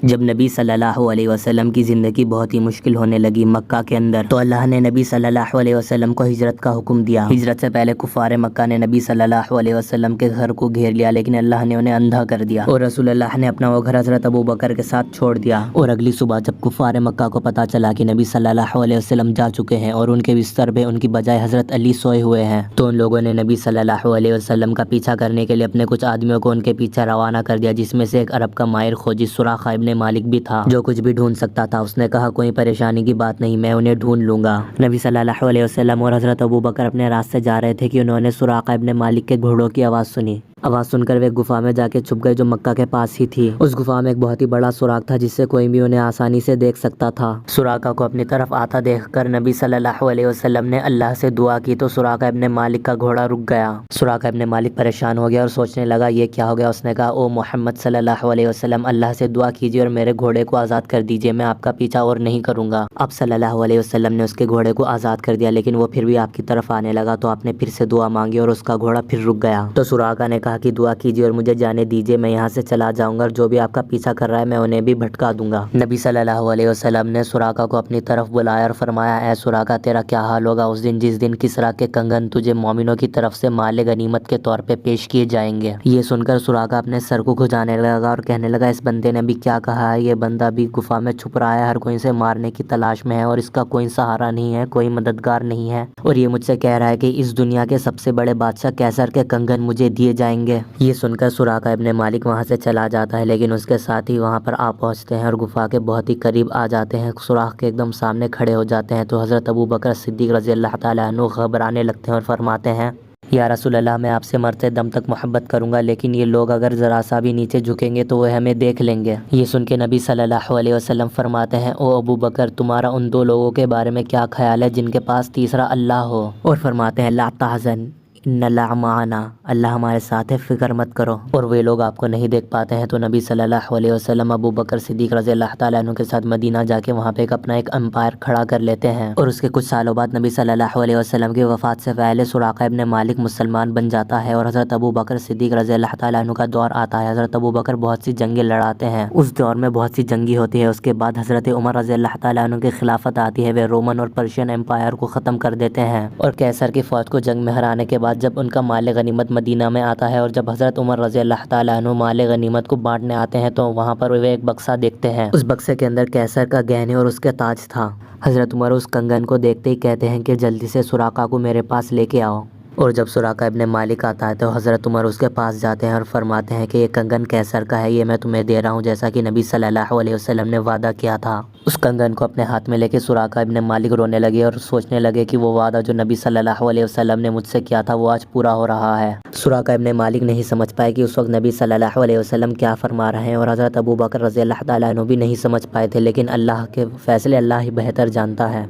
جب نبی صلی اللہ علیہ وسلم کی زندگی بہت ہی مشکل ہونے لگی مکہ کے اندر، تو اللہ نے نبی صلی اللہ علیہ وسلم کو ہجرت کا حکم دیا۔ ہجرت سے پہلے کفار مکہ نے نبی صلی اللہ علیہ وسلم کے گھر کو گھیر لیا، لیکن اللہ نے انہیں اندھا کر دیا اور رسول اللہ نے اپنا وہ گھر حضرت ابوبکر کے ساتھ چھوڑ دیا۔ اور اگلی صبح جب کفار مکہ کو پتا چلا کہ نبی صلی اللہ علیہ وسلم جا چکے ہیں اور ان کے بستر پہ ان کی بجائے حضرت علی سوئے ہوئے ہیں، تو ان لوگوں نے نبی صلی اللہ علیہ وسلم کا پیچھا کرنے کے لیے اپنے کچھ آدمیوں کو ان کے پیچھے روانہ کر دیا، جس میں سے ایک عرب کا ماہر کھوجی سراقہ ابن مالک بھی تھا، جو کچھ بھی ڈھونڈ سکتا تھا۔ اس نے کہا کوئی پریشانی کی بات نہیں، میں انہیں ڈھونڈ لوں گا۔ نبی صلی اللہ علیہ وسلم اور حضرت ابوبکر اپنے راستے جا رہے تھے کہ انہوں نے سراقہ ابن مالک کے گھوڑوں کی آواز سنی۔ آواز سن کر وہ ایک گفا میں جا کے چھپ گئے جو مکہ کے پاس ہی تھی۔ اس گفا میں ایک بہت ہی بڑا سوراخ تھا جس سے کوئی بھی انہیں آسانی سے دیکھ سکتا تھا۔ سراقہ کو اپنی طرف آتا دیکھ کر نبی صلی اللہ علیہ وسلم نے اللہ سے دعا کی تو سراقہ ابن مالک کا گھوڑا رک گیا۔ سراقہ ابن مالک پریشان ہو گیا اور سوچنے لگا یہ کیا ہو گیا۔ اس نے کہا او محمد صلی اللہ علیہ وسلم، اللہ سے دعا کیجیے اور میرے گھوڑے کو آزاد کر دیجیے، میں آپ کا پیچھا اور نہیں کروں گا۔ آپ صلی اللہ علیہ وسلم نے اس کے گھوڑے کو آزاد کر دیا، لیکن وہ پھر بھی آپ کی طرف آنے لگا، تو آپ نے پھر سے دعا مانگی اور اس کا گھوڑا پھر رک گیا۔ تو سراقہ نے کہا کہ دعا کیجیے اور مجھے جانے دیجیے، میں یہاں سے چلا جاؤں گا اور جو بھی آپ کا پیچھا کر رہا ہے میں انہیں بھی بھٹکا دوں گا۔ نبی صلی اللہ علیہ وسلم نے سراقہ کو اپنی طرف بلایا اور فرمایا اے سراقہ، تیرا کیا حال ہوگا اس دن جس دن کسریٰ کے کنگن تجھے مومنوں کی طرف سے مال غنیمت کے طور پہ پیش کیے جائیں گے۔ یہ سن کر سراقہ اپنے سر کو کھجانے لگا اور کہنے لگا اس بندے نے بھی کیا کہا ہے، یہ بندہ بھی گفا میں چھپ رہا ہے، ہر کوئی اسے مارنے کی تلاش میں ہے اور اس کا کوئی سہارا نہیں ہے، کوئی مددگار نہیں ہے، اور یہ مجھ سے کہہ رہا ہے کہ اس دنیا کے سب سے بڑے بادشاہ کیسر کے کنگن مجھے دیے جائیں گے۔ یہ سن کر سراقہ ابن مالک وہاں سے چلا جاتا ہے، لیکن اس کے ساتھ ہی وہاں پر آ پہنچتے ہیں اور گفا کے بہت ہی قریب آ جاتے ہیں، سوراخ کے ایک دم سامنے کھڑے ہو جاتے ہیں۔ تو حضرت ابوبکر صدیق رضی اللہ تعالیٰ عنہ گھبرانے لگتے ہیں اور فرماتے ہیں یا رسول اللہ، میں آپ سے مرتے دم تک محبت کروں گا، لیکن یہ لوگ اگر ذرا سا بھی نیچے جھکیں گے تو وہ ہمیں دیکھ لیں گے۔ یہ سن کے نبی صلی اللہ علیہ وسلم فرماتے ہیں او ابوبکر، تمہارا ان دو لوگوں کے بارے میں کیا خیال ہے جن کے پاس تیسرا اللہ ہو؟ اور فرماتے ہیں لا تحزن ان اللہ معنا، اللہ ہمارے ساتھ ہے، فکر مت کرو۔ اور وہ لوگ آپ کو نہیں دیکھ پاتے ہیں۔ تو نبی صلی اللہ علیہ وسلم ابوبکر صدیق رضی اللہ تعالیٰ عنہ کے ساتھ مدینہ جا کے وہاں پہ اپنا ایک امپائر کھڑا کر لیتے ہیں، اور اس کے کچھ سالوں بعد نبی صلی اللہ علیہ وسلم کی وفات سے پہلے سراقہ ابن مالک مسلمان بن جاتا ہے اور حضرت ابوبکر صدیق رضی اللہ تعالیٰ عنہ کا دور آتا ہے۔ حضرت ابوبکر بہت سی جنگیں لڑاتے ہیں، اس دور میں بہت سی جنگیں ہوتی ہے۔ اس کے بعد حضرت عمر رضی اللہ تعالیٰ عنہ کی خلافت آتی ہے، وہ رومن اور پرشین امپائر کو ختم کر دیتے ہیں اور کیسر کی فوج کو جنگ میں ہرانے کے بعد جب ان کا مال غنیمت مدینہ میں آتا ہے اور جب حضرت عمر رضی اللہ تعالیٰ عنہ مال غنیمت کو بانٹنے آتے ہیں تو وہاں پر وہ ایک بکسا دیکھتے ہیں۔ اس بکسے کے اندر کیسر کا گہنے اور اس کے تاج تھا۔ حضرت عمر اس کنگن کو دیکھتے ہی کہتے ہیں کہ جلدی سے سراقہ کو میرے پاس لے کے آؤ۔ اور جب سراقہ ابن مالک آتا ہے تو حضرت عمر اس کے پاس جاتے ہیں اور فرماتے ہیں کہ یہ کنگن کیسر کا ہے، یہ میں تمہیں دے رہا ہوں جیسا کہ نبی صلی اللہ علیہ وسلم نے وعدہ کیا تھا۔ اس کنگن کو اپنے ہاتھ میں لے کے سراقہ ابن مالک رونے لگے اور سوچنے لگے کہ وہ وعدہ جو نبی صلی اللہ علیہ وسلم نے مجھ سے کیا تھا وہ آج پورا ہو رہا ہے۔ سراقہ ابن مالک نہیں سمجھ پائے کہ اس وقت نبی صلی اللہ علیہ وسلم کیا فرما رہے ہیں، اور حضرت ابوبکر رضی اللہ تعالیٰ عنہ بھی نہیں سمجھ پائے تھے، لیکن اللہ کے فیصلے اللہ ہی بہتر جانتا ہے۔